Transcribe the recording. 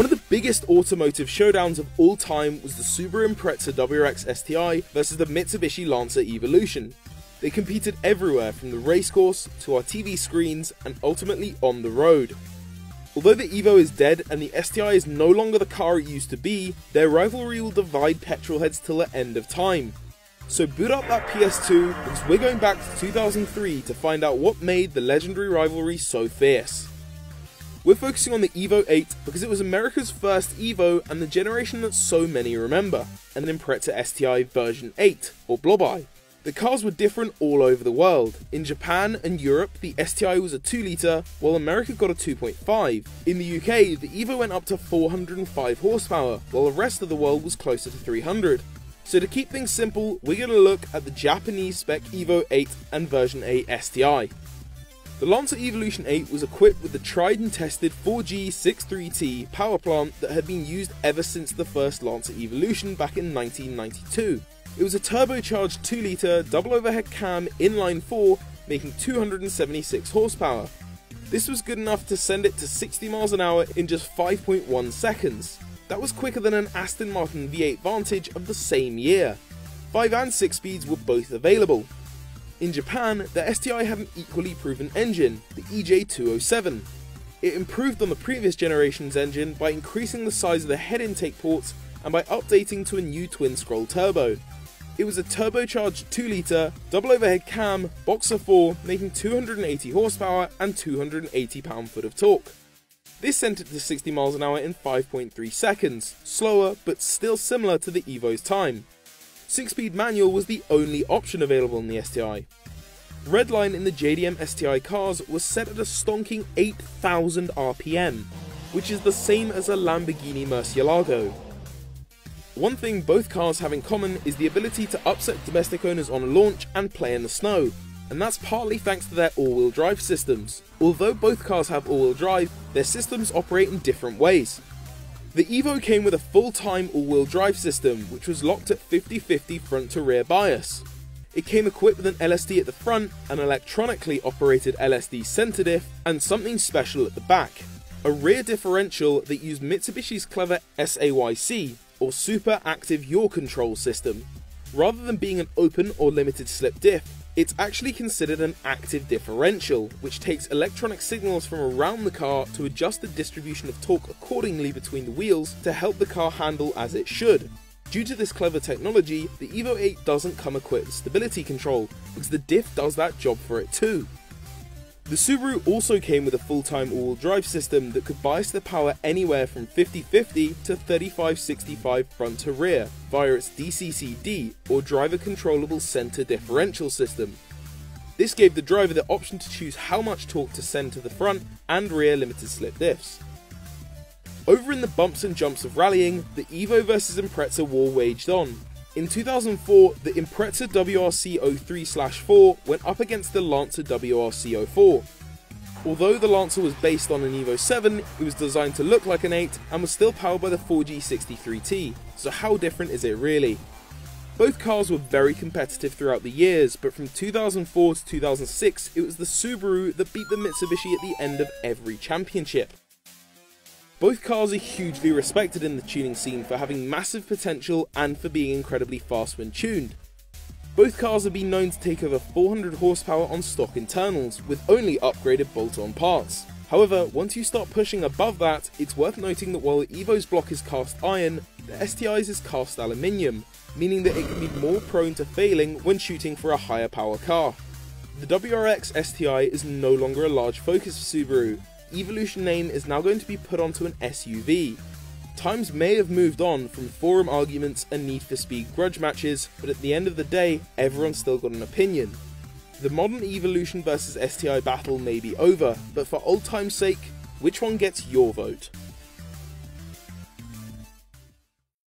One of the biggest automotive showdowns of all time was the Subaru Impreza WRX STI versus the Mitsubishi Lancer Evolution. They competed everywhere from the racecourse to our TV screens and ultimately on the road. Although the Evo is dead and the STI is no longer the car it used to be, their rivalry will divide petrolheads till the end of time. So boot up that PS2 because we're going back to 2003 to find out what made the legendary rivalry so fierce. We're focusing on the Evo 8 because it was America's first Evo and the generation that so many remember, an Impreza STI version 8, or Blob Eye. The cars were different all over the world. In Japan and Europe, the STI was a 2 litre, while America got a 2.5. In the UK, the Evo went up to 405 horsepower, while the rest of the world was closer to 300. So to keep things simple, we're going to look at the Japanese spec Evo 8 and version 8 STI. The Lancer Evolution 8 was equipped with the tried and tested 4G63T power plant that had been used ever since the first Lancer Evolution back in 1992. It was a turbocharged 2 litre double overhead cam inline 4, making 276 horsepower. This was good enough to send it to 60 miles an hour in just 5.1 seconds. That was quicker than an Aston Martin V8 Vantage of the same year. 5 and 6 speeds were both available. In Japan, the STI had an equally proven engine, the EJ207. It improved on the previous generation's engine by increasing the size of the head intake ports and by updating to a new twin-scroll turbo. It was a turbocharged 2 litre, double overhead cam, boxer 4, making 280 horsepower and 280 pound-foot of torque. This sent it to 60 miles an hour in 5.3 seconds, slower but still similar to the Evo's time. 6-speed manual was the only option available in the STI. Redline in the JDM STI cars was set at a stonking 8,000 RPM, which is the same as a Lamborghini Murcielago. One thing both cars have in common is the ability to upset domestic owners on a launch and play in the snow, and that's partly thanks to their all-wheel drive systems. Although both cars have all-wheel drive, their systems operate in different ways. The Evo came with a full-time all-wheel drive system, which was locked at 50-50 front to rear bias. It came equipped with an LSD at the front, an electronically operated LSD center diff, and something special at the back. A rear differential that used Mitsubishi's clever SAYC, or Super Active Yaw Control system. Rather than being an open or limited slip diff, it's actually considered an active differential, which takes electronic signals from around the car to adjust the distribution of torque accordingly between the wheels to help the car handle as it should. Due to this clever technology, the Evo 8 doesn't come equipped with stability control, because the diff does that job for it too. The Subaru also came with a full-time all-wheel drive system that could bias the power anywhere from 50-50 to 35-65 front to rear via its DCCD, or driver controllable center differential system. This gave the driver the option to choose how much torque to send to the front and rear limited slip diffs. Over in the bumps and jumps of rallying, the Evo vs Impreza war waged on. In 2004, the Impreza WRC 03/4 went up against the Lancer WRC 04. Although the Lancer was based on an Evo 7, it was designed to look like an 8 and was still powered by the 4G63T, so how different is it really? Both cars were very competitive throughout the years, but from 2004 to 2006, it was the Subaru that beat the Mitsubishi at the end of every championship. Both cars are hugely respected in the tuning scene for having massive potential and for being incredibly fast when tuned. Both cars have been known to take over 400 horsepower on stock internals, with only upgraded bolt-on parts. However, once you start pushing above that, it's worth noting that while the Evo's block is cast iron, the STI's is cast aluminium, meaning that it can be more prone to failing when shooting for a higher power car. The WRX STI is no longer a large focus for Subaru. Evolution name is now going to be put onto an SUV. Times may have moved on from forum arguments and Need for Speed grudge matches, but at the end of the day, everyone's still got an opinion. The modern Evolution vs STI battle may be over, but for old time's sake, which one gets your vote?